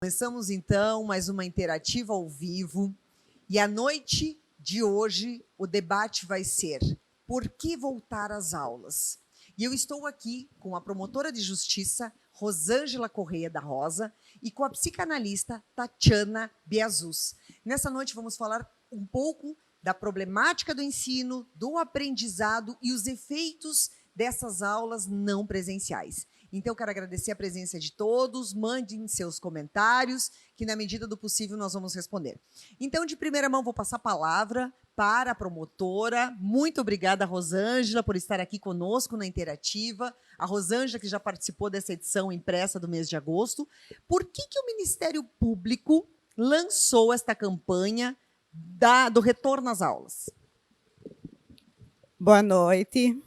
Começamos então mais uma interativa ao vivo e à noite de hoje o debate vai ser: por que voltar às aulas? E eu estou aqui com a promotora de justiça Rosângela Correia da Rosa e com a psicanalista Tatiana Biazus. Nessa noite vamos falar um pouco da problemática do ensino, do aprendizado e os efeitos dessas aulas não presenciais. Então, quero agradecer a presença de todos, mandem seus comentários, que na medida do possível nós vamos responder. Então, de primeira mão, vou passar a palavra para a promotora. Muito obrigada, Rosângela, por estar aqui conosco na Interativa. A Rosângela, que já participou dessa edição impressa do mês de agosto. Por que o Ministério Público lançou esta campanha do retorno às aulas? Boa noite.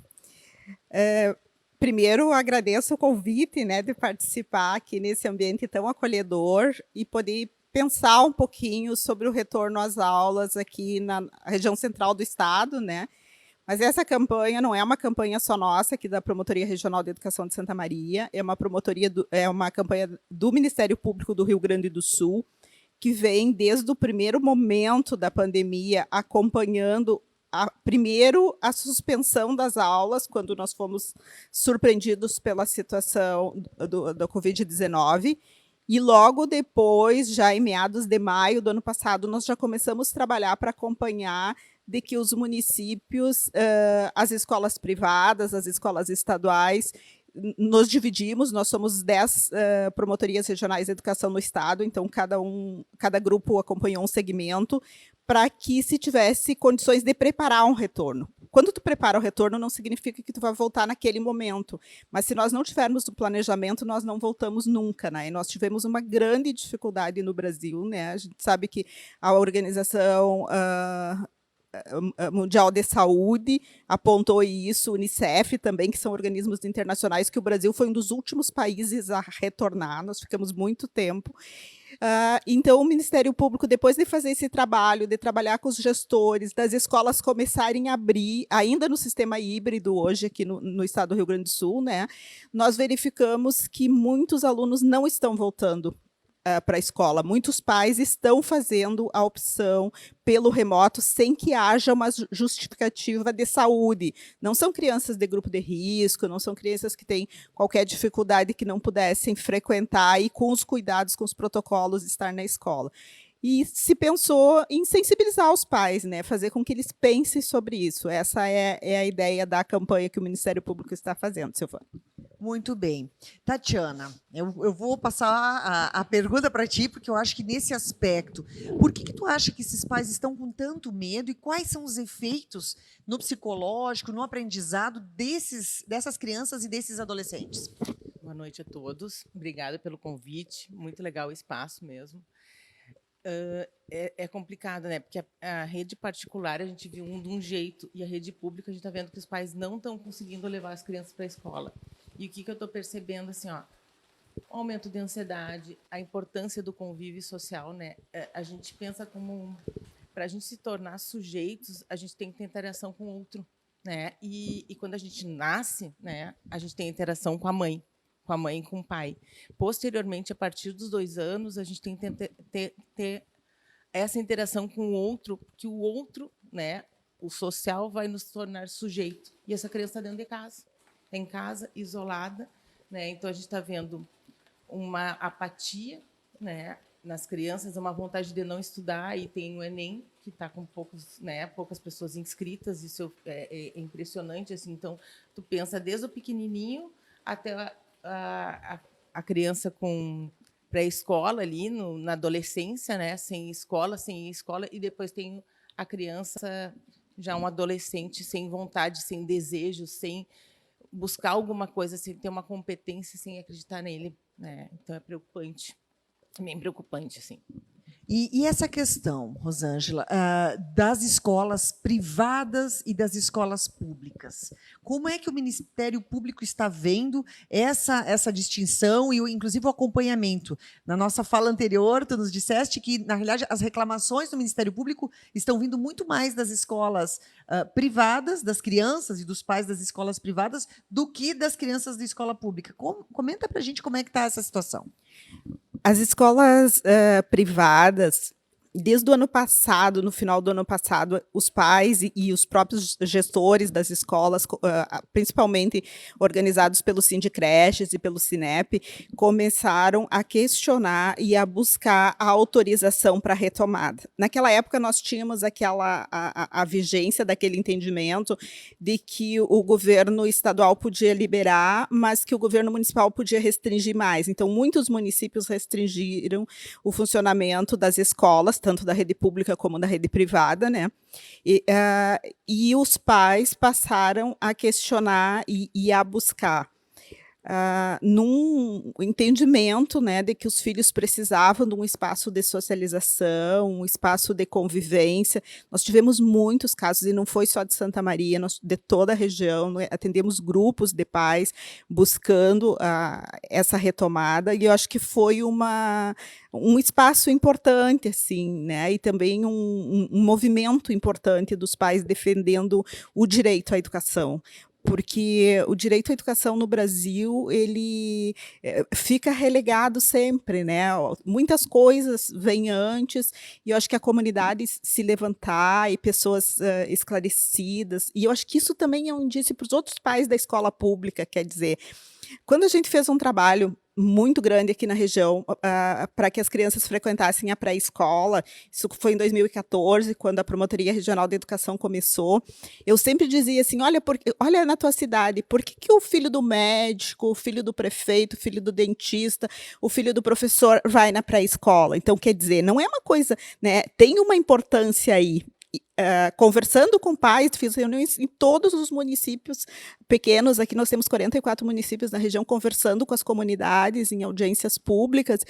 Primeiro, agradeço o convite, de participar aqui nesse ambiente tão acolhedor e poder pensar um pouquinho sobre o retorno às aulas aqui na região central do estado, Mas essa campanha não é uma campanha só nossa, aqui da Promotoria Regional de Educação de Santa Maria, é uma campanha do Ministério Público do Rio Grande do Sul, que vem desde o primeiro momento da pandemia acompanhando primeiro, a suspensão das aulas, quando nós fomos surpreendidos pela situação da Covid-19, e logo depois, já em meados de maio do ano passado, nós já começamos a trabalhar para acompanhar de que os municípios, as escolas privadas, as escolas estaduais, nos dividimos, nós somos 10 promotorias regionais de educação no estado, então cada grupo acompanhou um segmento, para que se tivesse condições de preparar um retorno. Quando tu prepara o retorno, não significa que tu vai voltar naquele momento, mas se nós não tivermos o planejamento, nós não voltamos nunca, E nós tivemos uma grande dificuldade no Brasil, A gente sabe que a Organização Mundial de Saúde apontou isso, o Unicef também, que são organismos internacionais, que o Brasil foi um dos últimos países a retornar, nós ficamos muito tempo. Então, o Ministério Público, depois de fazer esse trabalho, de trabalhar com os gestores, das escolas começarem a abrir, ainda no sistema híbrido hoje, aqui no estado do Rio Grande do Sul, nós verificamos que muitos alunos não estão voltando para a escola. Muitos pais estão fazendo a opção pelo remoto sem que haja uma justificativa de saúde. Não são crianças de grupo de risco, não são crianças que têm qualquer dificuldade que não pudessem frequentar e com os cuidados, com os protocolos, estar na escola. E se pensou em sensibilizar os pais, fazer com que eles pensem sobre isso. Essa é a ideia da campanha que o Ministério Público está fazendo, Silvana. Muito bem. Tatiana, eu vou passar a pergunta para ti, porque eu acho que nesse aspecto, por que tu acha que esses pais estão com tanto medo e quais são os efeitos no psicológico, no aprendizado dessas crianças e desses adolescentes? Boa noite a todos. Obrigada pelo convite. Muito legal o espaço mesmo. É complicado, Porque a rede particular a gente viu de um jeito e a rede pública a gente está vendo que os pais não estão conseguindo levar as crianças para a escola. E o que eu estou percebendo, assim, o aumento de ansiedade, a importância do convívio social, A gente pensa como, para a gente se tornar sujeitos, a gente tem que ter interação com o outro, E quando a gente nasce, a gente tem interação com a mãe e com o pai. Posteriormente, a partir dos 2 anos, a gente tem que ter essa interação com o outro, que o outro, o social, vai nos tornar sujeito. E essa criança está dentro de casa. Em casa, isolada, Então a gente está vendo uma apatia, nas crianças, uma vontade de não estudar, e tem o Enem, que está com poucas pessoas inscritas, isso é impressionante, assim. Então, tu pensa desde o pequenininho até a criança com pré-escola ali, na adolescência, sem escola, e depois tem a criança, já um adolescente, sem vontade, sem desejo, sem buscar alguma coisa, sem ter uma competência, sem acreditar nele, Então é preocupante, bem preocupante, assim. E essa questão, Rosângela, das escolas privadas e das escolas públicas, como é que o Ministério Público está vendo essa distinção e, inclusive, o acompanhamento? Na nossa fala anterior, tu nos disseste que, na realidade, as reclamações do Ministério Público estão vindo muito mais das escolas privadas, das crianças e dos pais das escolas privadas, do que das crianças da escola pública. Comenta para a gente como é que está essa situação. As escolas privadas, desde o ano passado, no final do ano passado, os pais e os próprios gestores das escolas, principalmente organizados pelo Sindicreches e pelo Sinep, começaram a questionar e a buscar a autorização para a retomada. Naquela época, nós tínhamos a vigência daquele entendimento de que o governo estadual podia liberar, mas que o governo municipal podia restringir mais. Então, muitos municípios restringiram o funcionamento das escolas, tanto da rede pública como da rede privada, né? E os pais passaram a questionar e a buscar num entendimento, né, de que os filhos precisavam de um espaço de socialização, um espaço de convivência. Nós tivemos muitos casos, e não foi só de Santa Maria, de toda a região, né, atendemos grupos de pais buscando essa retomada, e eu acho que foi um espaço importante, assim, né, e também um movimento importante dos pais defendendo o direito à educação. Porque o direito à educação no Brasil, ele fica relegado sempre, né? Muitas coisas vêm antes, e eu acho que a comunidade se levantar, e pessoas esclarecidas, e eu acho que isso também é um indício para os outros pais da escola pública, quer dizer, quando a gente fez um trabalho muito grande aqui na região para que as crianças frequentassem a pré-escola, isso foi em 2014, quando a Promotoria Regional de Educação começou, eu sempre dizia assim, olha na tua cidade, por que o filho do médico, o filho do prefeito, o filho do dentista, o filho do professor vai na pré-escola? Então, quer dizer, não é uma coisa, né, tem uma importância aí. Conversando com pais, fiz reuniões em todos os municípios pequenos, aqui nós temos 44 municípios na região, conversando com as comunidades, em audiências públicas,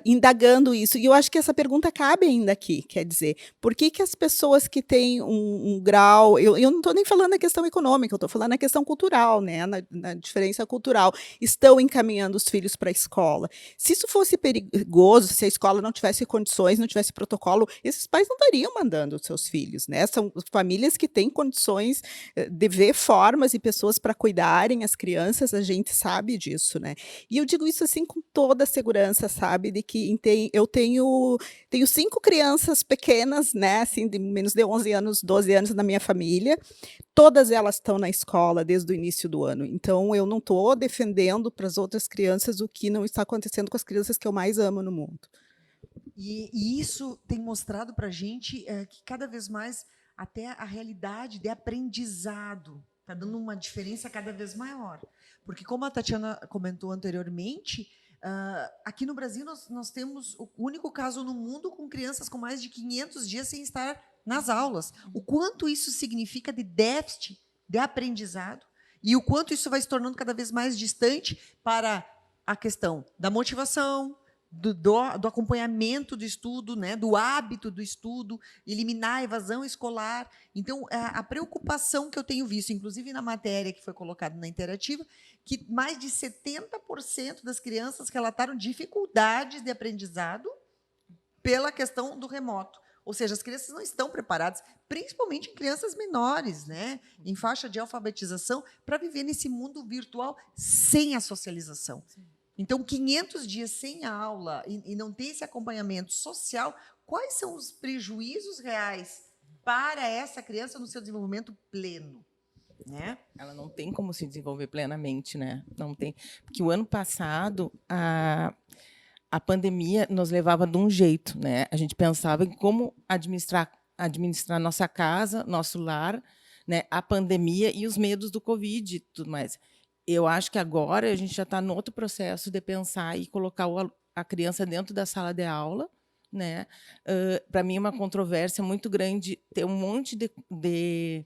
indagando isso. E eu acho que essa pergunta cabe ainda aqui, quer dizer, por que as pessoas que têm um grau, eu não estou nem falando na questão econômica, eu estou falando na questão cultural, né, na diferença cultural, estão encaminhando os filhos para a escola. Se isso fosse perigoso, se a escola não tivesse condições, não tivesse protocolo, esses pais não estariam mandando os seus filhos, né? São famílias que têm condições de ver formas e pessoas para cuidarem as crianças, a gente sabe disso, né? E eu digo isso assim com toda a segurança, sabe? De que eu tenho 5 crianças pequenas, né? Assim, de menos de 11 anos, 12 anos na minha família. Todas elas estão na escola desde o início do ano. Então, eu não estou defendendo para as outras crianças o que não está acontecendo com as crianças que eu mais amo no mundo. E isso tem mostrado para a gente que cada vez mais até a realidade de aprendizado está dando uma diferença cada vez maior. Porque, como a Tatiana comentou anteriormente, aqui no Brasil nós temos o único caso no mundo com crianças com mais de 500 dias sem estar nas aulas. O quanto isso significa de déficit de aprendizado e o quanto isso vai se tornando cada vez mais distante para a questão da motivação, do acompanhamento do estudo, né, do hábito do estudo, eliminar a evasão escolar. Então, a preocupação que eu tenho visto, inclusive na matéria que foi colocada na interativa, que mais de 70% das crianças relataram dificuldades de aprendizado pela questão do remoto. Ou seja, as crianças não estão preparadas, principalmente crianças menores, né, em faixa de alfabetização, para viver nesse mundo virtual sem a socialização. Então, 500 dias sem aula e não ter esse acompanhamento social, quais são os prejuízos reais para essa criança no seu desenvolvimento pleno? Né? Ela não tem como se desenvolver plenamente, né? Não tem. Porque o ano passado, a pandemia nos levava de um jeito, né? A gente pensava em como administrar nossa casa, nosso lar, né? A pandemia e os medos do Covid e tudo mais. Eu acho que agora a gente já está no outro processo de pensar e colocar a criança dentro da sala de aula, né? Para mim é uma controvérsia muito grande ter um monte de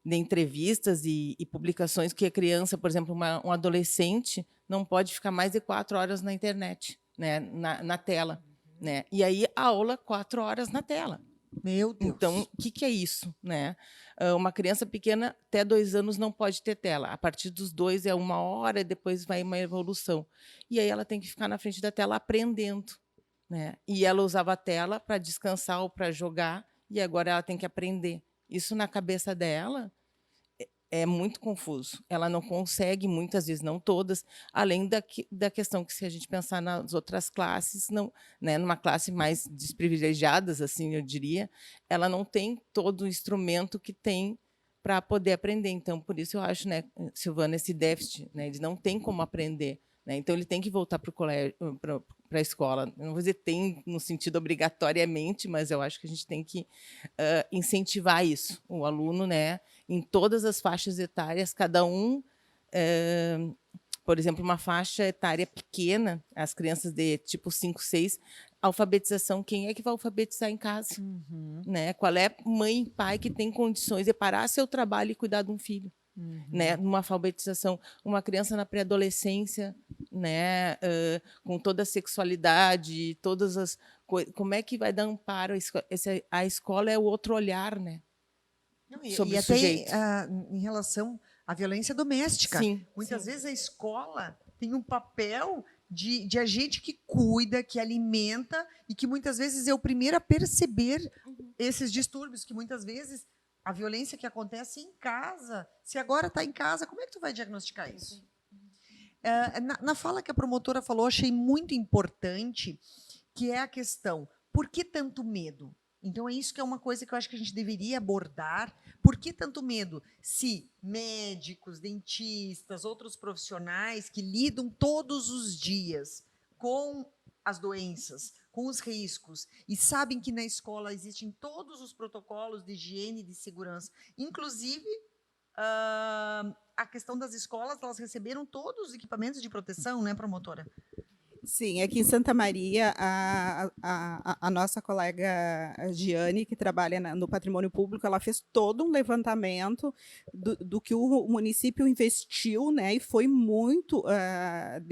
entrevistas e publicações que a criança, por exemplo, um adolescente, não pode ficar mais de 4 horas na internet, né? na tela. Né? E aí a aula 4 horas na tela. Meu Deus. Então, o que é isso? Né? Uma criança pequena, até 2 anos, não pode ter tela. A partir dos 2 é 1 hora, e depois vai uma evolução. E aí ela tem que ficar na frente da tela aprendendo. Né? E ela usava a tela para descansar ou para jogar, e agora ela tem que aprender. Isso na cabeça dela é muito confuso. Ela não consegue, muitas vezes, não todas, além da questão que, se a gente pensar nas outras classes, não, né, numa classe mais desprivilegiadas, assim, eu diria, ela não tem todo o instrumento que tem para poder aprender. Então, por isso eu acho, né, Silvana, esse déficit, né, de não tem como aprender, né? Então ele tem que voltar para o colégio, para a escola. Eu não vou dizer tem no sentido obrigatoriamente, mas eu acho que a gente tem que incentivar isso, o aluno, né, em todas as faixas etárias, cada um, por exemplo, uma faixa etária pequena, as crianças de tipo 5, 6, alfabetização, quem é que vai alfabetizar em casa? Né? Qual é mãe e pai que tem condições de parar seu trabalho e cuidar de um filho? Né? Numa alfabetização, uma criança na pré-adolescência, né? Com toda a sexualidade, todas as coisas, como é que vai dar amparo? A escola é o outro olhar, né? Não, Sobre o até sujeito. em relação à violência doméstica. Sim, Muitas sim. vezes a escola tem um papel de agente que cuida, que alimenta, e que muitas vezes é o primeiro a perceber esses distúrbios, que muitas vezes a violência que acontece em casa, se agora está em casa, como é que tu vai diagnosticar isso? Na fala que a promotora falou, achei muito importante, que é a questão, por que tanto medo? Então, é isso que é uma coisa que eu acho que a gente deveria abordar. Por que tanto medo? Se médicos, dentistas, outros profissionais que lidam todos os dias com as doenças, com os riscos, e sabem que na escola existem todos os protocolos de higiene e de segurança, inclusive a questão das escolas, elas receberam todos os equipamentos de proteção, né, promotora? Sim, aqui em Santa Maria, a nossa colega Giane, que trabalha no patrimônio público, ela fez todo um levantamento do que o município investiu, né, e foi muito,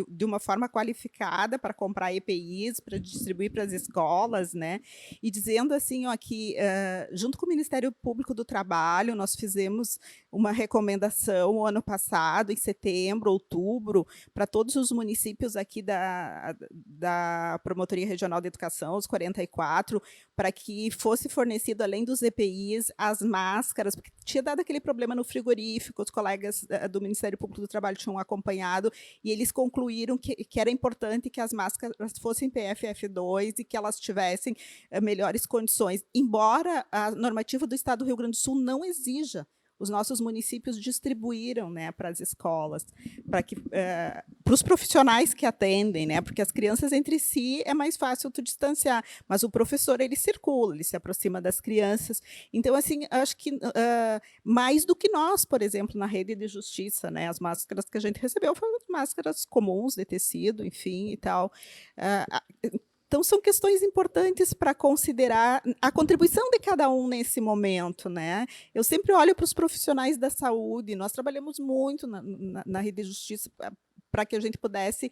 de uma forma qualificada, para comprar EPIs, para distribuir para as escolas, né, e dizendo assim, ó, que, junto com o Ministério Público do Trabalho, nós fizemos uma recomendação o ano passado, em setembro, outubro, para todos os municípios aqui da Promotoria Regional de Educação, os 44, para que fosse fornecido, além dos EPIs, as máscaras, porque tinha dado aquele problema no frigorífico, os colegas do Ministério Público do Trabalho tinham acompanhado, e eles concluíram que era importante que as máscaras fossem PFF2 e que elas tivessem melhores condições, embora a normativa do Estado do Rio Grande do Sul não exija. Os nossos municípios distribuíram, né, para as escolas, para os profissionais que atendem, né, porque as crianças entre si é mais fácil tu distanciar, mas o professor ele circula, ele se aproxima das crianças. Então, assim, acho que mais do que nós, por exemplo, na rede de justiça, né, as máscaras que a gente recebeu foram máscaras comuns de tecido, enfim, e tal. Então, são questões importantes para considerar a contribuição de cada um nesse momento, né? Eu sempre olho para os profissionais da saúde, nós trabalhamos muito na rede de justiça para que a gente pudesse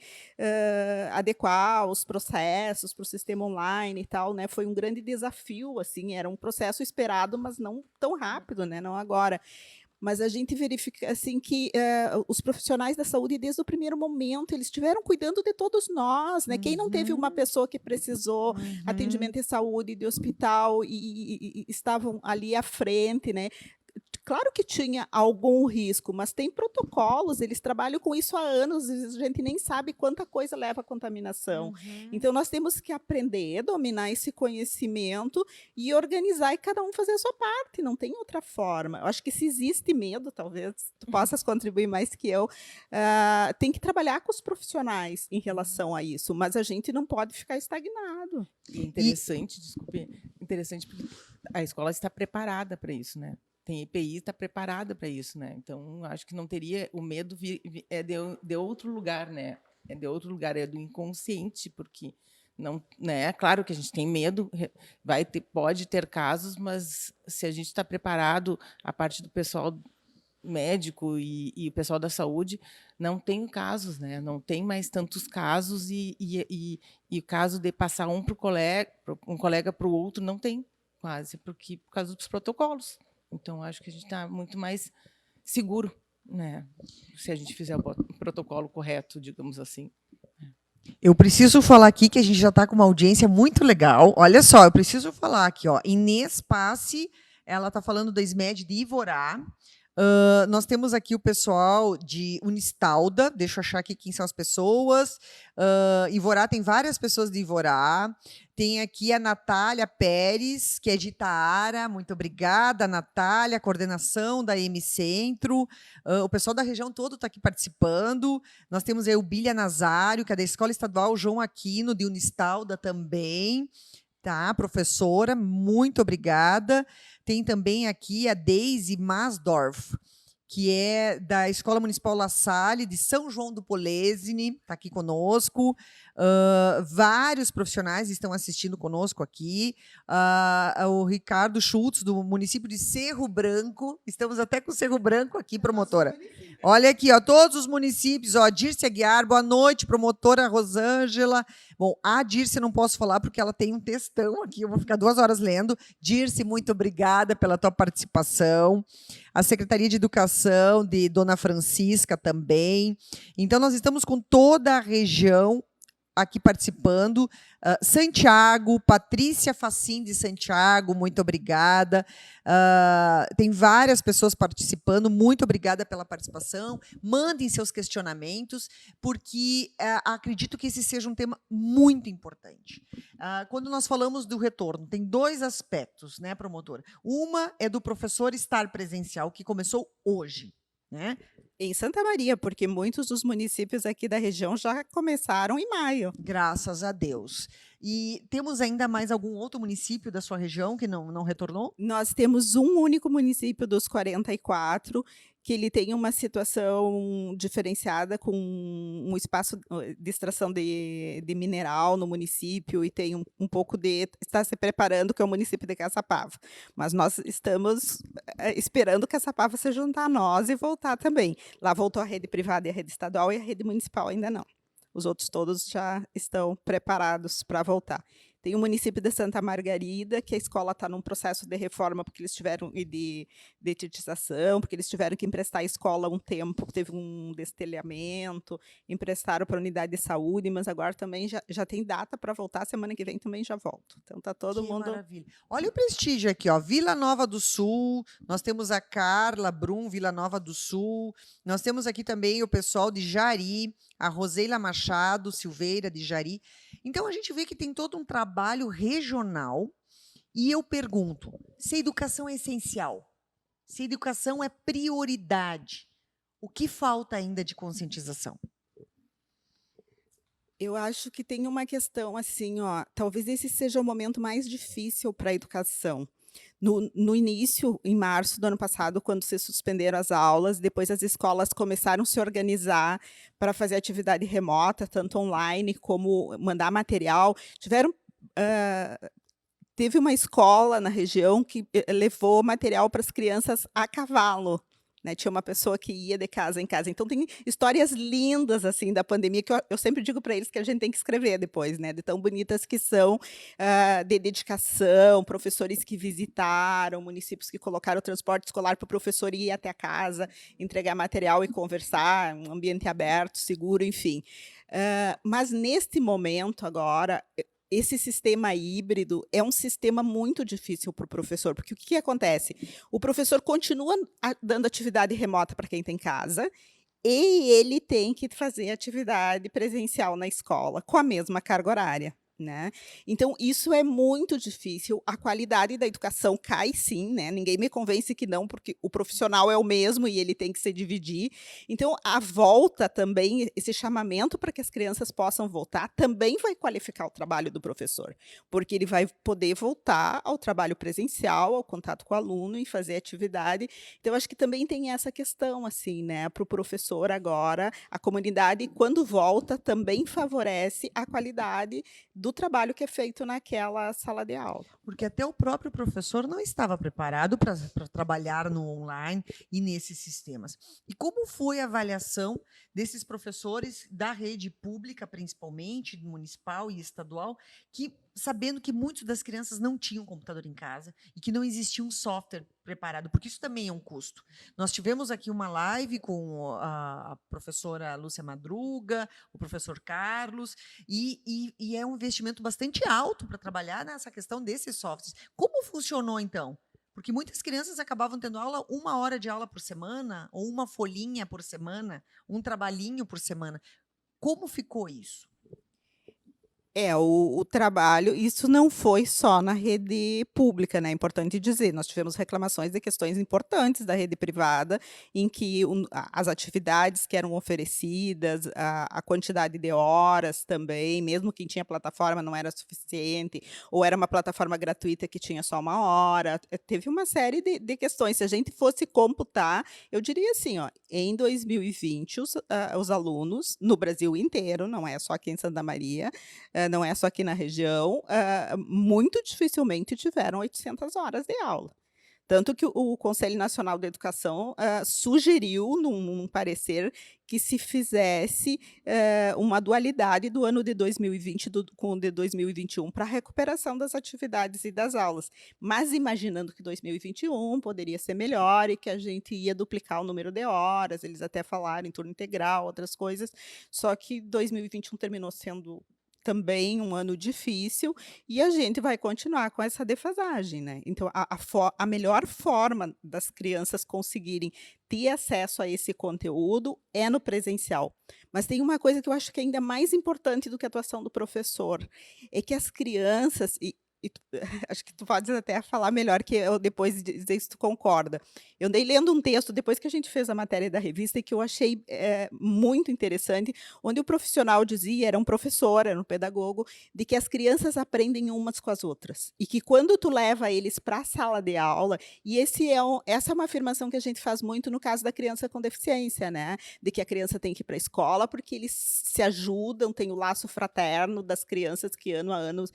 adequar os processos para o sistema online e tal, né? Foi um grande desafio, assim, era um processo esperado, mas não tão rápido, né? Não agora. Mas a gente verifica assim, que os profissionais da saúde, desde o primeiro momento, eles estiveram cuidando de todos nós. Né? Quem não teve uma pessoa que precisou atendimento de saúde, de hospital, e estavam ali à frente, né? Claro que tinha algum risco, mas tem protocolos, eles trabalham com isso há anos, a gente nem sabe quanta coisa leva à contaminação. Então, nós temos que aprender, dominar esse conhecimento e organizar e cada um fazer a sua parte, não tem outra forma. Eu acho que se existe medo, talvez tu possas contribuir mais que eu, tem que trabalhar com os profissionais em relação a isso, mas a gente não pode ficar estagnado. Interessante, desculpe, interessante porque a escola está preparada para isso, né? Tem EPI, está preparada para isso, né? Então, acho que não teria o medo é de outro lugar, né? É de outro lugar, é do inconsciente, porque não, né? Claro que a gente tem medo, pode ter casos, mas se a gente está preparado, a parte do pessoal médico e o pessoal da saúde, não tem casos, né? Não tem mais tantos casos e o caso de passar um colega para o outro não tem quase, por causa dos protocolos. Então, acho que a gente está muito mais seguro, né, se a gente fizer o protocolo correto, digamos assim. Eu preciso falar aqui que a gente já está com uma audiência muito legal. Olha só, eu preciso falar aqui, ó, Inês Passe, ela está falando da SMED de Ivorá. Nós temos aqui o pessoal de Unistalda, deixa eu achar aqui quem são as pessoas. Ivorá, tem várias pessoas de Ivorá. Tem aqui a Natália Pérez, que é de Itaara, muito obrigada, Natália, coordenação da M Centro. O pessoal da região todo está aqui participando. Nós temos a Eubília Nazário, que é da Escola Estadual João Aquino, de Unistalda também. Tá, professora, muito obrigada. Tem também aqui a Deise Masdorf, que é da Escola Municipal La Salle, de São João do Polesine, está aqui conosco. Vários profissionais estão assistindo conosco aqui. O Ricardo Schultz, do município de Cerro Branco. Estamos até com Cerro Branco aqui, promotora. Olha aqui, ó, todos os municípios. Ó, Dirce Aguiar, boa noite, promotora Rosângela. Bom, a Dirce eu não posso falar porque ela tem um textão aqui, eu vou ficar 2 horas lendo. Dirce, muito obrigada pela tua participação. A Secretaria de Educação de Dona Francisca também. Então, nós estamos com toda a região aqui participando. Santiago, Patrícia Facim de Santiago, muito obrigada. Tem várias pessoas participando, muito obrigada pela participação. Mandem seus questionamentos, porque acredito que esse seja um tema muito importante. Quando nós falamos do retorno, tem 2 aspectos, né, promotora? Uma é do professor estar presencial, que começou hoje, né? Em Santa Maria, porque muitos dos municípios aqui da região já começaram em maio. Graças a Deus. E temos ainda mais algum outro município da sua região que não retornou? Nós temos um único município dos 44 que ele tem uma situação diferenciada com um espaço de extração de mineral no município e tem um pouco de está se preparando, que é o município de Caçapava. Mas nós estamos esperando que Caçapava se juntar a nós e voltar também. Lá voltou a rede privada e a rede estadual e a rede municipal ainda não. Os outros todos já estão preparados para voltar. Tem o município de Santa Margarida, que a escola está num processo de reforma, porque eles tiveram de detetização, porque eles tiveram que emprestar a escola um tempo, teve um destelhamento, emprestaram para a unidade de saúde, mas agora também já tem data para voltar, semana que vem também já volto. Então está todo Que mundo... maravilha. Olha o prestígio aqui, ó, Vila Nova do Sul, nós temos a Carla Brum, Vila Nova do Sul, nós temos aqui também o pessoal de Jari, a Roseila Machado Silveira, de Jari. Então, a gente vê que tem todo um trabalho regional e eu pergunto, se a educação é essencial, se a educação é prioridade, o que falta ainda de conscientização? Eu acho que tem uma questão assim, ó, talvez esse seja o momento mais difícil para a educação. No início, em março do ano passado, quando se suspenderam as aulas, depois as escolas começaram a se organizar para fazer atividade remota, tanto online como mandar material. Teve uma escola na região que levou material para as crianças a cavalo. Né, tinha uma pessoa que ia de casa em casa. Então, tem histórias lindas assim da pandemia que eu sempre digo para eles que a gente tem que escrever depois, né, de tão bonitas que são, de dedicação, professores que visitaram, municípios que colocaram o transporte escolar para o professor ir até a casa, entregar material e conversar, um ambiente aberto, seguro, enfim. Mas, neste momento agora, esse sistema híbrido é um sistema muito difícil para o professor, porque o que acontece? O professor continua dando atividade remota para quem está em casa, e ele tem que fazer atividade presencial na escola, com a mesma carga horária. Né? Então, isso é muito difícil. A qualidade da educação cai, sim, né? Ninguém me convence que não, porque o profissional é o mesmo e ele tem que se dividir. Então, a volta também, esse chamamento para que as crianças possam voltar, também vai qualificar o trabalho do professor, porque ele vai poder voltar ao trabalho presencial, ao contato com o aluno e fazer atividade. Então, acho que também tem essa questão, assim, né? Para o professor agora, a comunidade, quando volta, também favorece a qualidade do trabalho que é feito naquela sala de aula. Porque até o próprio professor não estava preparado para trabalhar no online e nesses sistemas. E como foi a avaliação desses professores da rede pública, principalmente, municipal e estadual, que sabendo que muitas das crianças não tinham computador em casa e que não existia um software preparado, porque isso também é um custo. Nós tivemos aqui uma live com a professora Lúcia Madruga, o professor Carlos, e é um investimento bastante alto para trabalhar nessa questão desses softwares. Como funcionou, então? Porque muitas crianças acabavam tendo aula 1 hora de aula por semana, ou uma folhinha por semana, um trabalhinho por semana. Como ficou isso? O trabalho, isso não foi só na rede pública, né, é importante dizer, nós tivemos reclamações de questões importantes da rede privada, em que as atividades que eram oferecidas, a quantidade de horas também, mesmo quem tinha plataforma não era suficiente, ou era uma plataforma gratuita que tinha só 1 hora, teve uma série de questões. Se a gente fosse computar, eu diria assim, ó, em 2020 os alunos, no Brasil inteiro, não é só aqui em Santa Maria, não é só aqui na região, muito dificilmente tiveram 800 horas de aula. Tanto que o Conselho Nacional da Educação sugeriu, num parecer, que se fizesse uma dualidade do ano de 2020 com o de 2021 para a recuperação das atividades e das aulas. Mas imaginando que 2021 poderia ser melhor e que a gente ia duplicar o número de horas, eles até falaram em turno integral, outras coisas, só que 2021 terminou sendo também um ano difícil, e a gente vai continuar com essa defasagem, né. Então a melhor forma das crianças conseguirem ter acesso a esse conteúdo é no presencial. Mas tem uma coisa que eu acho que é ainda mais importante do que a atuação do professor, é que as crianças acho que tu podes até falar melhor que eu depois e dizer se tu concorda. Eu andei lendo um texto depois que a gente fez a matéria da revista e que eu achei, muito interessante, onde o profissional dizia, era um professor, era um pedagogo, de que as crianças aprendem umas com as outras, e que quando tu leva eles para a sala de aula, e essa é uma afirmação que a gente faz muito no caso da criança com deficiência, né, de que a criança tem que ir para a escola, porque eles se ajudam, tem o laço fraterno das crianças que ano a ano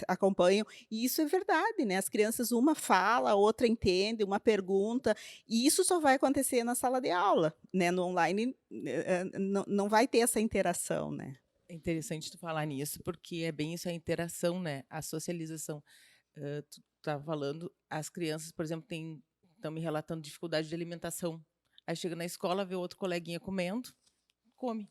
acompanham, e isso é verdade, né, as crianças, uma fala, a outra entende, uma pergunta, e isso só vai acontecer na sala de aula, né, no online não vai ter essa interação, né. É interessante tu falar nisso, porque é bem isso, a interação, né, a socialização. Tu estava falando, as crianças, por exemplo, estão me relatando dificuldade de alimentação. Aí chega na escola, vê outro coleguinha comendo, come,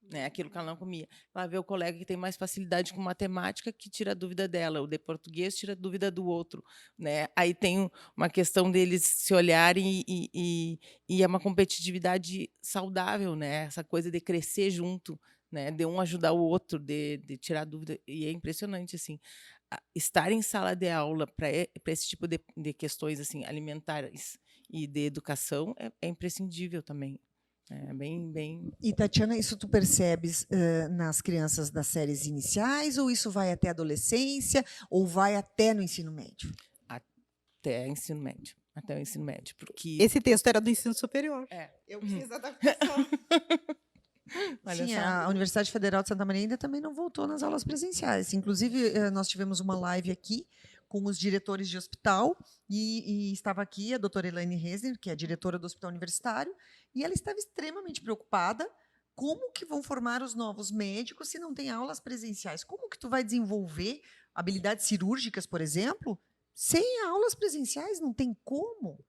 né, aquilo que ela não comia. Ela vê o colega que tem mais facilidade com matemática, que tira a dúvida dela, o de português tira a dúvida do outro, né. Aí tem uma questão deles se olharem e é uma competitividade saudável, né, essa coisa de crescer junto, né, de um ajudar o outro, de tirar a dúvida, e é impressionante, assim, estar em sala de aula para esse tipo de questões, assim, alimentares e de educação é imprescindível também. É bem. E, Tatiana, isso tu percebes nas crianças das séries iniciais, ou isso vai até a adolescência, ou vai até no ensino médio? Até ensino médio. Até o ensino médio. Porque. Esse texto era do ensino superior. Eu fiz a adaptação. Sim, a Universidade Federal de Santa Maria ainda também não voltou nas aulas presenciais. Inclusive, nós tivemos uma live aqui com os diretores de hospital, e estava aqui a doutora Elaine Resner, que é a diretora do Hospital Universitário, e ela estava extremamente preocupada como que vão formar os novos médicos se não tem aulas presenciais. Como que tu vai desenvolver habilidades cirúrgicas, por exemplo, sem aulas presenciais? Não tem como.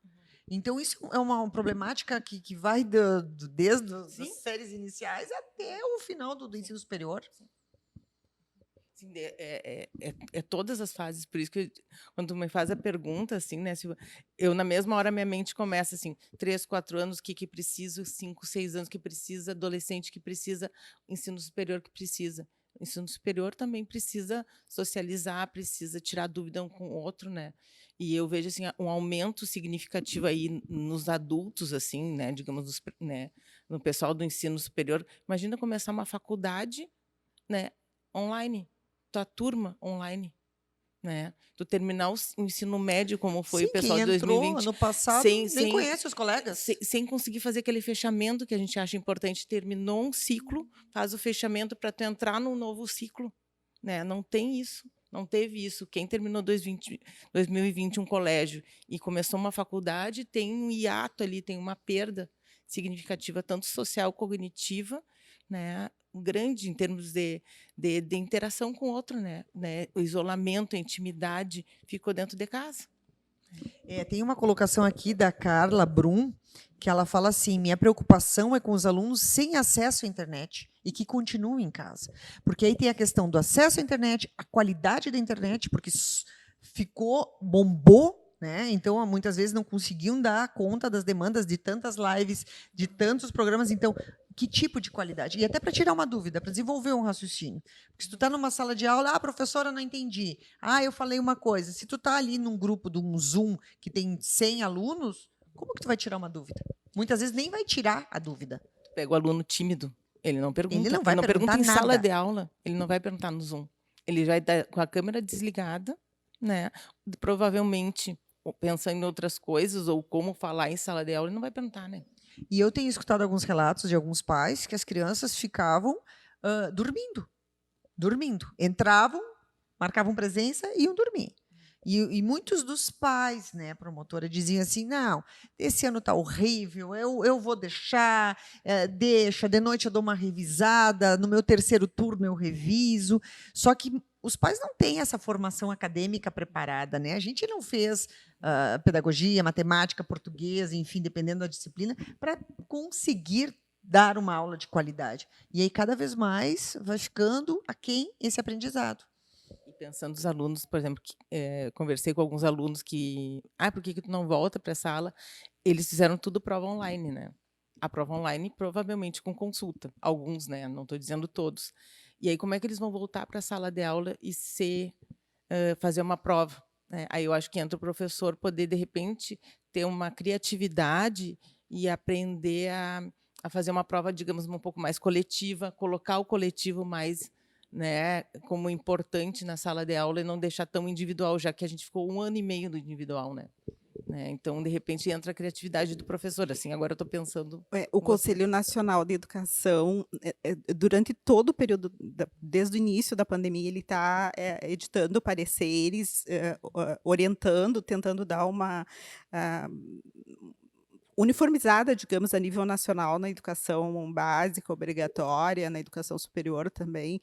Então, isso é uma problemática que vai desde as séries iniciais até o final do ensino superior. Sim, todas as fases, por isso que quando tu me faz a pergunta, assim, né, eu na mesma hora minha mente começa assim, 3, 4 anos, o que preciso, 5, 6 anos que precisa, adolescente que precisa, ensino superior que precisa. O ensino superior também precisa socializar, precisa tirar dúvida um com o outro, né? E eu vejo assim um aumento significativo aí nos adultos, assim, né, digamos, né, no pessoal do ensino superior. Imagina começar uma faculdade, né, online. Tua turma online, né? Tu terminar o ensino médio, como foi o pessoal de 2020. Ano passado, nem conhece os colegas. Sem conseguir fazer aquele fechamento que a gente acha importante. Terminou um ciclo, faz o fechamento para tu entrar num novo ciclo, né? Não tem isso, não teve isso. Quem terminou 2020 um colégio e começou uma faculdade tem um hiato ali, tem uma perda significativa, tanto social, cognitiva, né, grande em termos de interação com o outro, né? O isolamento, a intimidade ficou dentro de casa. Tem uma colocação aqui da Carla Brum, que ela fala assim: minha preocupação é com os alunos sem acesso à internet e que continuam em casa. Porque aí tem a questão do acesso à internet, a qualidade da internet, porque bombou né? Então, muitas vezes não conseguiam dar conta das demandas de tantas lives, de tantos programas. Então, que tipo de qualidade? E até para tirar uma dúvida, para desenvolver um raciocínio. Porque se tu está numa sala de aula, professora, não entendi. Eu falei uma coisa. Se tu está ali num grupo de um Zoom que tem 100 alunos, como que tu vai tirar uma dúvida? Muitas vezes nem vai tirar a dúvida. Pega o aluno tímido, ele não pergunta. Ele não vai pergunta em nada. sala de aula, ele não vai perguntar no Zoom. Ele vai estar com a câmera desligada, né? Provavelmente pensando em outras coisas ou como falar em sala de aula, ele não vai perguntar, né? E eu tenho escutado alguns relatos de alguns pais que as crianças ficavam dormindo. Entravam, marcavam presença e iam dormir. E muitos dos pais, né, promotora, diziam assim, não, esse ano está horrível, eu vou deixar, deixa, de noite eu dou uma revisada, no meu terceiro turno eu reviso. Só que os pais não têm essa formação acadêmica preparada, né? A gente não fez pedagogia, matemática, português, enfim, dependendo da disciplina, para conseguir dar uma aula de qualidade. E aí, cada vez mais, vai ficando aquém esse aprendizado. E pensando nos alunos, por exemplo, conversei com alguns alunos que... por que tu não volta para a sala? Eles fizeram tudo prova online, né? A prova online, provavelmente, com consulta. Alguns, né? Não estou dizendo todos. E aí, como é que eles vão voltar para a sala de aula e fazer uma prova? Né? Aí eu acho que entra o professor poder, de repente, ter uma criatividade e aprender a fazer uma prova, digamos, um pouco mais coletiva, colocar o coletivo mais, né, como importante na sala de aula e não deixar tão individual, já que a gente ficou 1 ano e meio no individual, né? Então, de repente, entra a criatividade do professor. Assim, agora eu estou pensando... O Conselho Nacional de Educação, durante todo o período, desde o início da pandemia, ele está editando pareceres, orientando, tentando dar uma uniformizada, digamos, a nível nacional na educação básica, obrigatória, na educação superior também.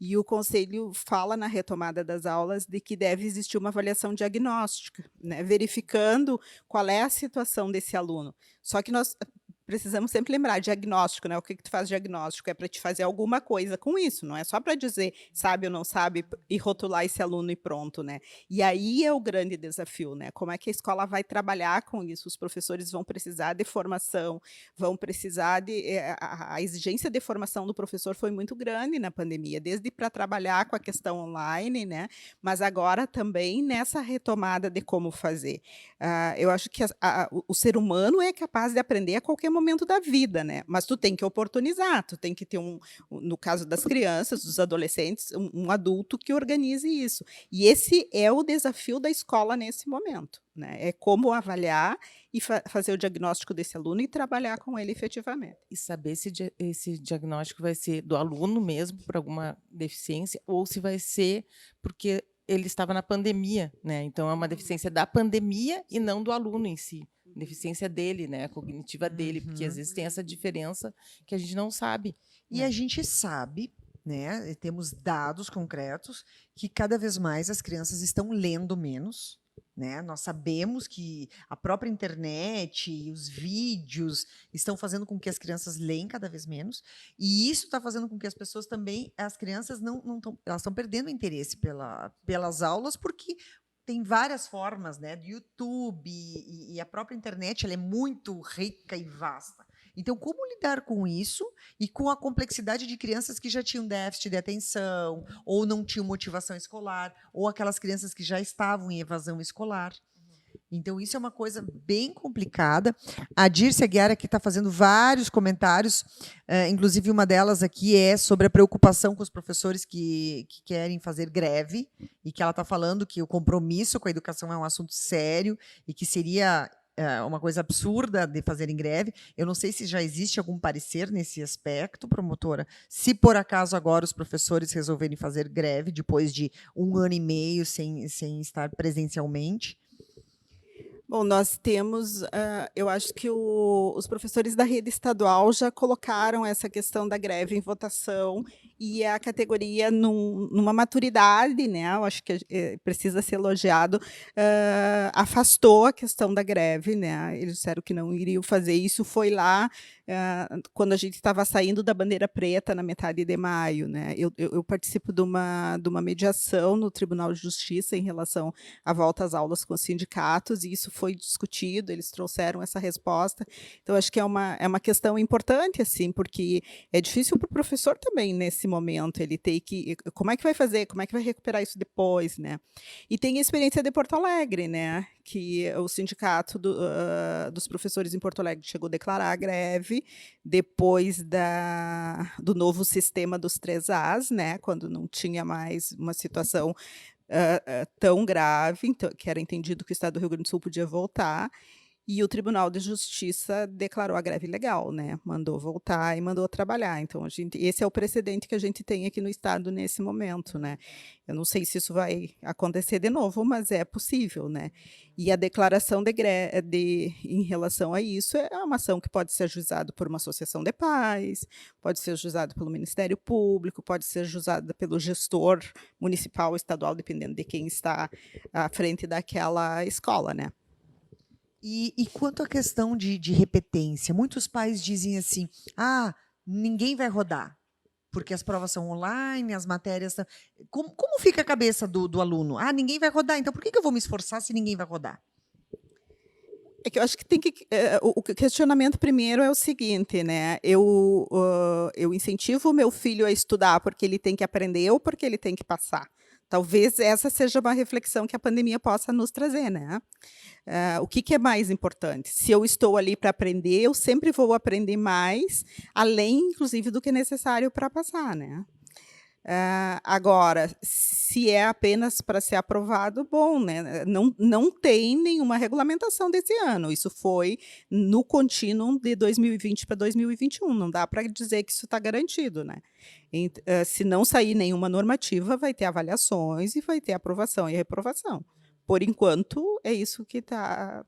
E o Conselho fala na retomada das aulas de que deve existir uma avaliação diagnóstica, né, verificando qual é a situação desse aluno. Só que nós precisamos sempre lembrar, diagnóstico, né? O que tu faz diagnóstico? É para te fazer alguma coisa com isso, não é só para dizer sabe ou não sabe e rotular esse aluno e pronto, né? E aí é o grande desafio, né? Como é que a escola vai trabalhar com isso? Os professores vão precisar de formação, vão precisar a exigência de formação do professor foi muito grande na pandemia, desde para trabalhar com a questão online, né? Mas agora também nessa retomada de como fazer. Eu acho que o ser humano é capaz de aprender a qualquer momento da vida, né? Mas tu tem que oportunizar, tu tem que ter no caso das crianças, dos adolescentes, um adulto que organize isso. E esse é o desafio da escola nesse momento, né? É como avaliar e fazer o diagnóstico desse aluno e trabalhar com ele efetivamente. E saber se esse diagnóstico vai ser do aluno mesmo, por alguma deficiência, ou se vai ser porque ele estava na pandemia, né? Então, é uma deficiência da pandemia e não do aluno em si. Deficiência dele, né? Cognitiva dele, porque às vezes tem essa diferença que a gente não sabe. E né? a gente sabe, né? Temos dados concretos que cada vez mais as crianças estão lendo menos. Né? Nós sabemos que a própria internet e os vídeos estão fazendo com que as crianças leem cada vez menos, e isso está fazendo com que as pessoas também, as crianças elas estão perdendo interesse pelas aulas, porque tem várias formas, né? Do YouTube e a própria internet, ela é muito rica e vasta. Então, como lidar com isso e com a complexidade de crianças que já tinham déficit de atenção, ou não tinham motivação escolar, ou aquelas crianças que já estavam em evasão escolar. Então, isso é uma coisa bem complicada. A Dirce Aguiar aqui está fazendo vários comentários, inclusive uma delas aqui é sobre a preocupação com os professores que querem fazer greve, e que ela está falando que o compromisso com a educação é um assunto sério e que seria uma coisa absurda de fazerem greve. Eu não sei se já existe algum parecer nesse aspecto, promotora. Se por acaso agora os professores resolverem fazer greve depois de 1 ano e meio sem estar presencialmente. Bom, nós temos, eu acho que os professores da rede estadual já colocaram essa questão da greve em votação e a categoria numa maturidade, né, eu acho que precisa ser elogiado, afastou a questão da greve, né, eles disseram que não iriam fazer isso, foi lá, quando a gente estava saindo da bandeira preta na metade de maio, né, eu participo de uma mediação no Tribunal de Justiça em relação à volta às aulas com os sindicatos, e isso foi discutido, eles trouxeram essa resposta, então acho que é uma questão importante, assim, porque é difícil para o professor também, nesse momento, ele tem que... Como é que vai fazer? Como é que vai recuperar isso depois, né? E tem a experiência de Porto Alegre, né? Que o sindicato dos professores em Porto Alegre chegou a declarar a greve depois do novo sistema dos 3As, né? Quando não tinha mais uma situação tão grave, então, que era entendido que o Estado do Rio Grande do Sul podia voltar, e o Tribunal de Justiça declarou a greve legal, né? Mandou voltar e mandou trabalhar. Então, esse é o precedente que a gente tem aqui no Estado nesse momento, né? Eu não sei se isso vai acontecer de novo, mas é possível, né? E a declaração em relação a isso é uma ação que pode ser ajuizada por uma associação de pais, pode ser ajuizada pelo Ministério Público, pode ser ajuizada pelo gestor municipal, estadual, dependendo de quem está à frente daquela escola, né? E quanto à questão de repetência, muitos pais dizem assim: ninguém vai rodar, porque as provas são online, as matérias... Como fica a cabeça do aluno? Ninguém vai rodar, então por que eu vou me esforçar se ninguém vai rodar? É que eu acho que tem que... o questionamento primeiro é o seguinte, né? Eu incentivo o meu filho a estudar porque ele tem que aprender ou porque ele tem que passar. Talvez essa seja uma reflexão que a pandemia possa nos trazer, né? O que é mais importante? Se eu estou ali para aprender, eu sempre vou aprender mais, além, inclusive, do que é necessário para passar, né? Agora, se é apenas para ser aprovado, bom, né? Não tem nenhuma regulamentação desse ano. Isso foi no contínuo de 2020 para 2021. Não dá para dizer que isso está garantido, né? Se não sair nenhuma normativa, vai ter avaliações e vai ter aprovação e reprovação. Por enquanto, é isso que tá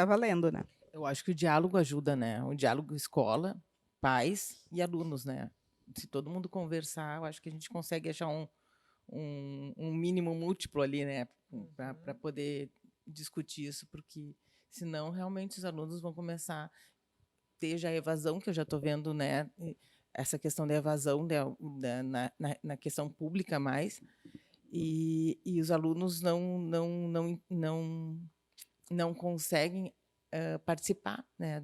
valendo, né? Eu acho que o diálogo ajuda, né? O diálogo escola, pais e alunos, né? Se todo mundo conversar, eu acho que a gente consegue achar um mínimo múltiplo ali, né? Para poder discutir isso, porque senão realmente os alunos vão começar a ter já a evasão, que eu já estou vendo, né? Essa questão da evasão na questão pública mais, e os alunos não conseguem participar, né,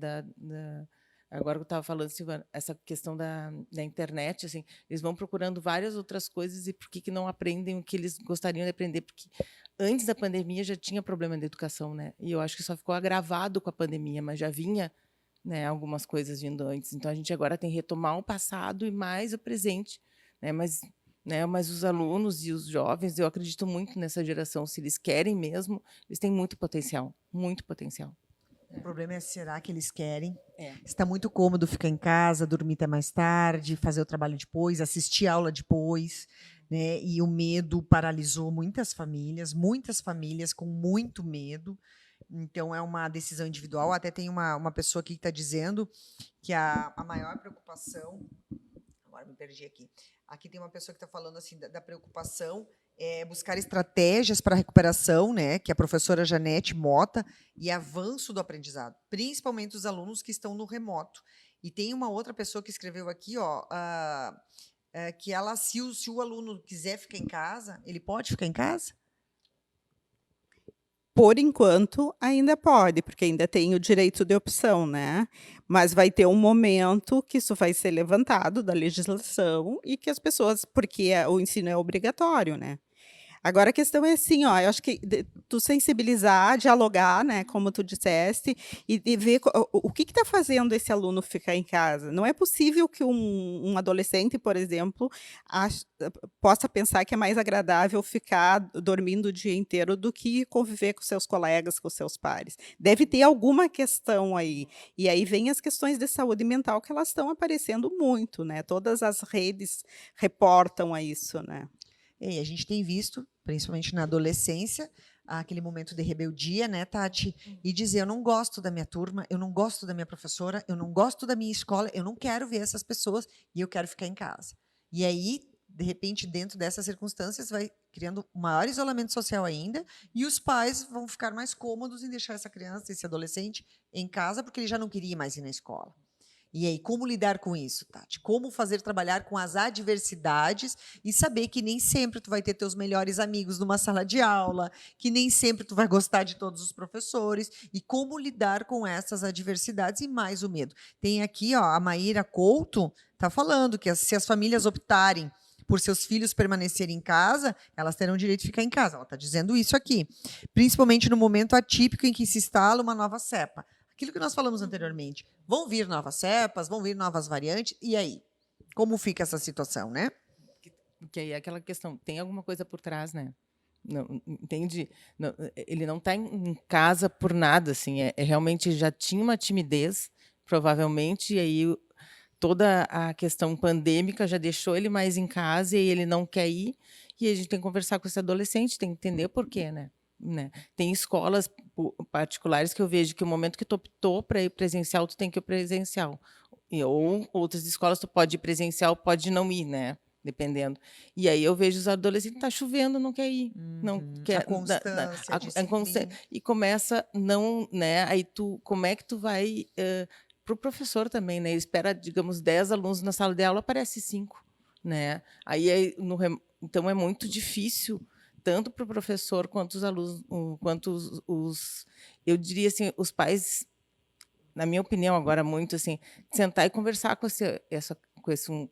agora eu estava falando, Silvana, essa questão da internet, assim, eles vão procurando várias outras coisas e por que não aprendem o que eles gostariam de aprender? Porque antes da pandemia já tinha problema de educação, né? E eu acho que só ficou agravado com a pandemia, mas já vinha, né, algumas coisas vindo antes. Então a gente agora tem que retomar o passado e mais o presente, né? Mas os alunos e os jovens, eu acredito muito nessa geração, se eles querem mesmo, eles têm muito potencial, muito potencial. O problema é, será que eles querem? Está muito cômodo ficar em casa, dormir até mais tarde, fazer o trabalho depois, assistir a aula depois, né? E o medo paralisou muitas famílias com muito medo. Então, é uma decisão individual. Até tem uma pessoa aqui que está dizendo que a maior preocupação... Agora me perdi aqui. Aqui tem uma pessoa que está falando assim, da preocupação buscar estratégias para a recuperação, né, que é a professora Janete Mota, e avanço do aprendizado, principalmente os alunos que estão no remoto. E tem uma outra pessoa que escreveu aqui, que ela, se o aluno quiser ficar em casa, ele pode ficar em casa? Por enquanto, ainda pode, porque ainda tem o direito de opção, né? Mas vai ter um momento que isso vai ser levantado da legislação e que as pessoas, porque o ensino é obrigatório, né? Agora a questão é assim, eu acho que tu sensibilizar, dialogar, né, como tu disseste, e ver o que está fazendo esse aluno ficar em casa. Não é possível que um adolescente, por exemplo, possa pensar que é mais agradável ficar dormindo o dia inteiro do que conviver com seus colegas, com seus pares. Deve ter alguma questão aí. E aí vem as questões de saúde mental, que elas estão aparecendo muito, né? Todas as redes reportam a isso, né? E a gente tem visto, principalmente na adolescência, aquele momento de rebeldia, né, Tati? E dizer, eu não gosto da minha turma, eu não gosto da minha professora, eu não gosto da minha escola, eu não quero ver essas pessoas e eu quero ficar em casa. E aí de repente, dentro dessas circunstâncias, vai criando um maior isolamento social ainda, e os pais vão ficar mais cômodos em deixar essa criança, esse adolescente, em casa, porque ele já não queria mais ir na escola. E aí, como lidar com isso, Tati? Como fazer trabalhar com as adversidades e saber que nem sempre tu vai ter teus melhores amigos numa sala de aula, que nem sempre tu vai gostar de todos os professores, e como lidar com essas adversidades e mais o medo. Tem aqui, ó, a Maíra Couto está falando que se as famílias optarem por seus filhos permanecerem em casa, elas terão direito de ficar em casa. Ela está dizendo isso aqui. Principalmente no momento atípico em que se instala uma nova cepa. Aquilo que nós falamos anteriormente. Vão vir novas cepas, vão vir novas variantes, e aí? Como fica essa situação, né? Que aí é aquela questão, tem alguma coisa por trás, né? Não, entende? Não, ele não está em casa por nada, assim, realmente já tinha uma timidez, provavelmente, e aí toda a questão pandêmica já deixou ele mais em casa e ele não quer ir, e a gente tem que conversar com esse adolescente, tem que entender por quê, né? Tem escolas particulares que eu vejo que o momento que tu optou para ir presencial, tu tem que ir presencial. Ou outras escolas tu pode ir presencial, pode não ir, né? Dependendo. E aí eu vejo os adolescentes, tá chovendo, não quer ir. Não quer, a constância, a disciplina. E começa não, né? Aí como é que tu vai para o professor também, né? Ele espera, digamos, 10 alunos na sala de aula, aparece 5, né? Então é muito difícil tanto para o professor quanto os alunos, quanto eu diria assim, os pais, na minha opinião agora muito assim, sentar e conversar com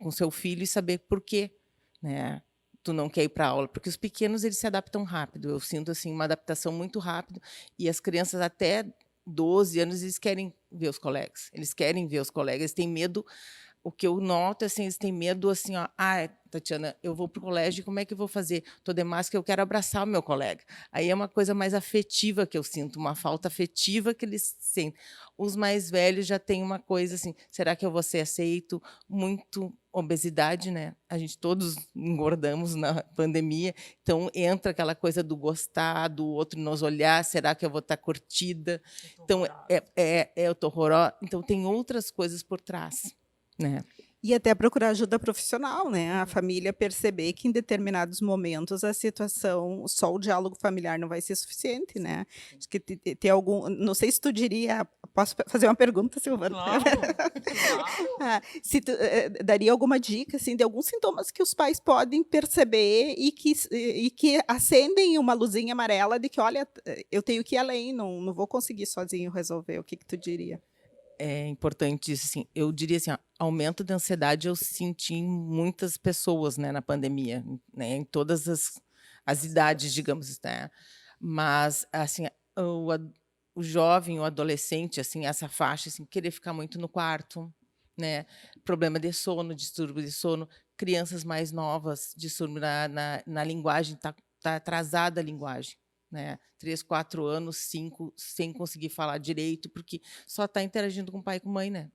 com seu filho e saber por quê, né? Tu não quer ir para a aula, porque os pequenos eles se adaptam rápido. Eu sinto assim uma adaptação muito rápido e as crianças até 12 anos eles querem ver os colegas. Eles querem ver os colegas, eles têm medo. O que eu noto assim, eles têm medo assim, ó, Tatiana, eu vou para o colégio, como é que eu vou fazer? Estou de máscara, eu quero abraçar o meu colega. Aí é uma coisa mais afetiva que eu sinto, uma falta afetiva que eles sentem. Os mais velhos já têm uma coisa assim, será que eu vou ser aceito? Muito obesidade, né? A gente todos engordamos na pandemia, então entra aquela coisa do gostar, do outro nos olhar, será que eu vou estar curtida? Então, eu tô horrorosa. Então, tem outras coisas por trás, né? E até procurar ajuda profissional, né? A família perceber que em determinados momentos a situação, só o diálogo familiar não vai ser suficiente, né? Acho que ter algum, não sei se tu diria, posso fazer uma pergunta, Silvana? Claro, claro. Se tu, daria alguma dica, assim, de alguns sintomas que os pais podem perceber e que acendem uma luzinha amarela de que, olha, eu tenho que ir além, não vou conseguir sozinho resolver. O que tu diria? É importante isso, assim, eu diria assim, ó, aumento de ansiedade eu senti em muitas pessoas, né, na pandemia, né, em todas as idades, digamos, né, mas, assim, o jovem, o adolescente, assim, essa faixa, assim, querer ficar muito no quarto, né, problema de sono, distúrbio de sono, crianças mais novas, distúrbio na linguagem, tá atrasada a linguagem, né? 3, 4 anos, 5, sem conseguir falar direito, porque só está interagindo com o pai e com a mãe, né?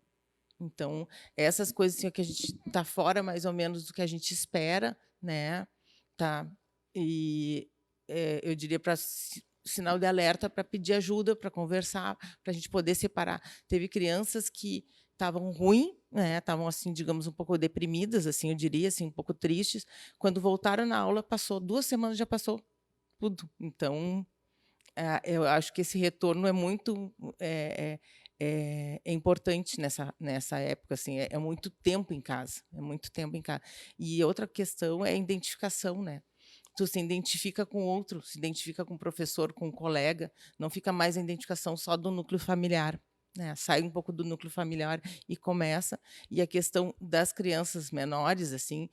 Então, essas coisas assim, que a gente está fora mais ou menos do que a gente espera, né? Tá. E eu diria para sinal de alerta para pedir ajuda, para conversar, para a gente poder separar. Teve crianças que estavam ruins, né? Estavam assim, digamos, um pouco deprimidas, assim, eu diria, assim, um pouco tristes. Quando voltaram na aula, passou 2 semanas já passou tudo. Então, eu acho que esse retorno é muito importante nessa época, assim, é muito tempo em casa, é muito tempo em casa. E outra questão é a identificação, né? Tu se identifica com outro, se identifica com o professor, com o colega, não fica mais a identificação só do núcleo familiar, né? Sai um pouco do núcleo familiar e começa. E a questão das crianças menores, assim,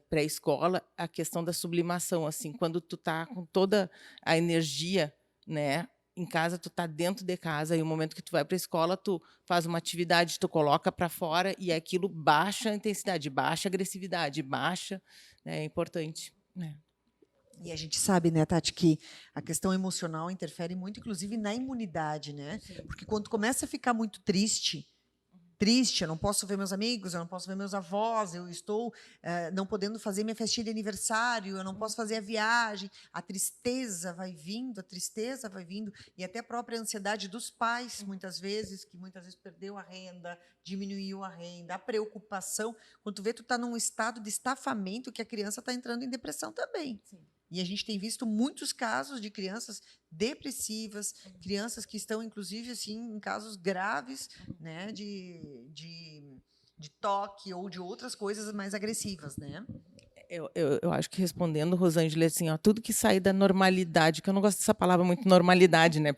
pré-escola, a questão da sublimação, assim, quando tu tá com toda a energia, né, em casa, tu tá dentro de casa e o momento que tu vai para a escola, tu faz uma atividade, tu coloca para fora e aquilo baixa a intensidade, baixa a agressividade, baixa, né, é importante, né? E a gente sabe, né, Tati, que a questão emocional interfere muito, inclusive, na imunidade, né? Porque quando tu começa a ficar muito triste, triste, eu não posso ver meus amigos, eu não posso ver meus avós, eu estou não podendo fazer minha festinha de aniversário, eu não posso fazer a viagem, a tristeza vai vindo, e até a própria ansiedade dos pais, muitas vezes perdeu a renda, diminuiu a renda, a preocupação. Quando tu vê, tu está num estado de estafamento que a criança está entrando em depressão também. Sim. E a gente tem visto muitos casos de crianças depressivas, crianças que estão, inclusive, assim, em casos graves, né, de toque ou de outras coisas mais agressivas, né? Eu acho que respondendo, Rosângela, assim, ó, tudo que sai da normalidade, que eu não gosto dessa palavra muito normalidade, né?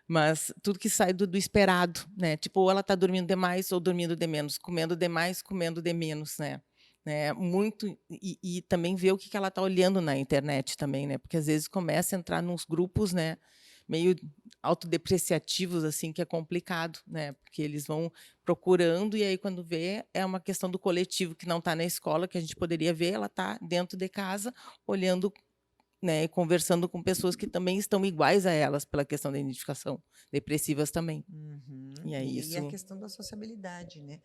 Mas tudo que sai do esperado, né? Tipo, ou ela está dormindo demais ou dormindo de menos, comendo demais, comendo de menos, né? Muito e também ver o que ela está olhando na internet também, né? Porque às vezes começa a entrar nos grupos, né? Meio autodepreciativos, assim, que é complicado, né? Porque eles vão procurando e aí quando vê é uma questão do coletivo que não está na escola, que a gente poderia ver, ela está dentro de casa olhando, né, e conversando com pessoas que também estão iguais a elas pela questão da identificação, depressivas também. E é isso. E a questão da sociabilidade, né?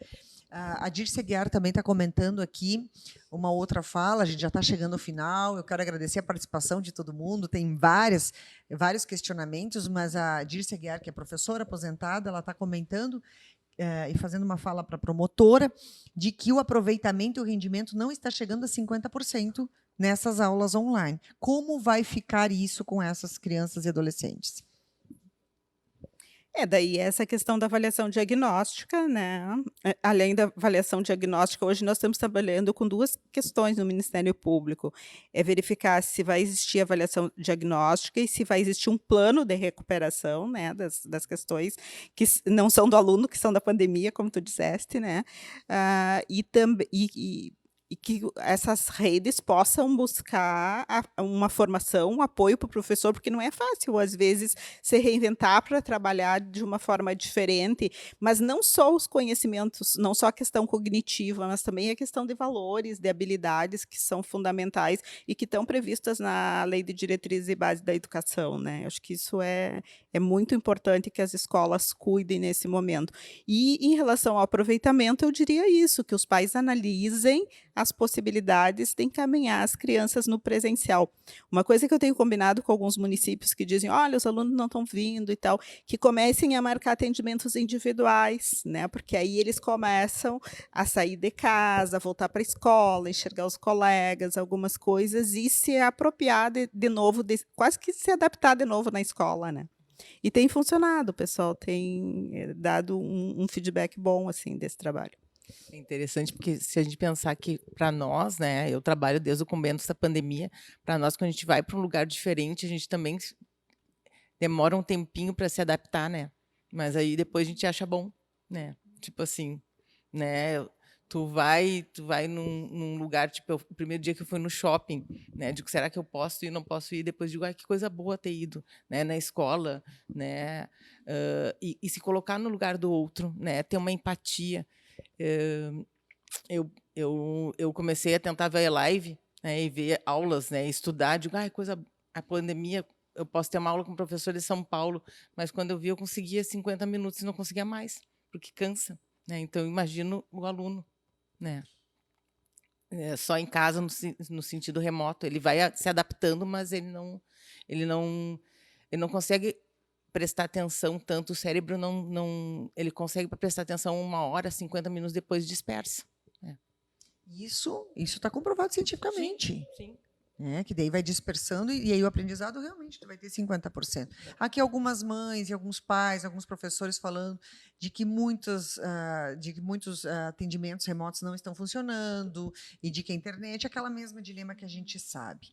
A Dirce Guiar também está comentando aqui uma outra fala, a gente já está chegando ao final, eu quero agradecer a participação de todo mundo, tem vários questionamentos, mas a Dirce Guiar, que é professora aposentada, ela está comentando e fazendo uma fala para a promotora de que o aproveitamento e o rendimento não está chegando a 50% nessas aulas online. Como vai ficar isso com essas crianças e adolescentes? Daí essa questão da avaliação diagnóstica, né? Além da avaliação diagnóstica, hoje nós estamos trabalhando com 2 questões no Ministério Público. É verificar se vai existir avaliação diagnóstica e se vai existir um plano de recuperação, né, das questões que não são do aluno, que são da pandemia, como tu disseste, né? E que essas redes possam buscar uma formação, um apoio para o professor, porque não é fácil, às vezes, se reinventar para trabalhar de uma forma diferente, mas não só os conhecimentos, não só a questão cognitiva, mas também a questão de valores, de habilidades que são fundamentais e que estão previstas na Lei de Diretrizes e Bases da Educação, né? Acho que isso é muito importante que as escolas cuidem nesse momento. E, em relação ao aproveitamento, eu diria isso, que os pais analisem as possibilidades de encaminhar as crianças no presencial. Uma coisa que eu tenho combinado com alguns municípios que dizem, olha, os alunos não estão vindo e tal, que comecem a marcar atendimentos individuais, né? Porque aí eles começam a sair de casa, voltar para a escola, enxergar os colegas, algumas coisas, e se apropriar de novo, quase que se adaptar de novo na escola, né? E tem funcionado, o pessoal tem dado um feedback bom assim desse trabalho. É interessante porque se a gente pensar que para nós, né, eu trabalho desde o começo da pandemia, para nós quando a gente vai para um lugar diferente, a gente também demora um tempinho para se adaptar, né? Mas aí depois a gente acha bom, né? Tipo assim, né? Tu vai num lugar, tipo, o primeiro dia que eu fui no shopping, né? Digo, será que eu posso ir? Não posso ir? Depois digo, que coisa boa ter ido, né? Na escola, né? E se colocar no lugar do outro, né? Ter uma empatia. Eu comecei a tentar ver live, né, e ver aulas, né, estudar. Digo, a pandemia, eu posso ter uma aula com um professor de São Paulo, mas quando eu vi, eu conseguia 50 minutos e não conseguia mais, porque cansa. Né? Então, eu imagino o aluno, né? Só em casa, no sentido remoto. Ele vai se adaptando, mas ele não consegue prestar atenção tanto, o cérebro ele consegue prestar atenção 1 hora, 50 minutos depois dispersa. Isso está comprovado cientificamente. Sim. Que daí vai dispersando e aí o aprendizado realmente vai ter 50%. Aqui algumas mães e alguns pais, alguns professores falando de que muitos atendimentos remotos não estão funcionando e de que a internet é aquela mesma dilema que a gente sabe.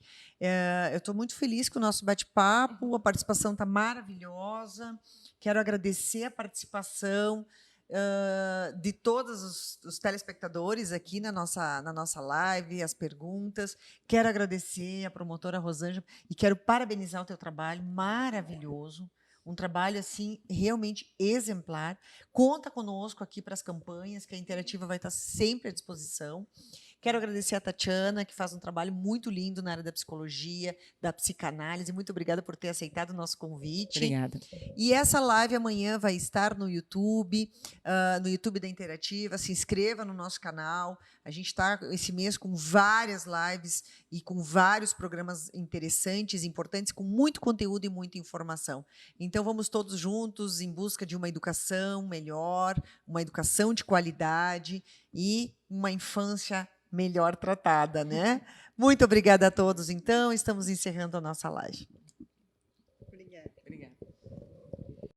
Eu estou muito feliz com o nosso bate-papo, a participação está maravilhosa, quero agradecer a participação de todos os telespectadores aqui na nossa live, as perguntas. Quero agradecer a promotora Rosângela e quero parabenizar o teu trabalho maravilhoso, um trabalho assim realmente exemplar. Conta conosco aqui para as campanhas, que a Interativa vai estar sempre à disposição. Quero agradecer a Tatiana, que faz um trabalho muito lindo na área da psicologia, da psicanálise. Muito obrigada por ter aceitado o nosso convite. Obrigada. E essa live amanhã vai estar no YouTube, no YouTube da Interativa. Se inscreva no nosso canal. A gente está esse mês com várias lives e com vários programas interessantes, importantes, com muito conteúdo e muita informação. Então, vamos todos juntos em busca de uma educação melhor, uma educação de qualidade e uma infância melhor tratada, né? Muito obrigada a todos, então. Estamos encerrando a nossa live.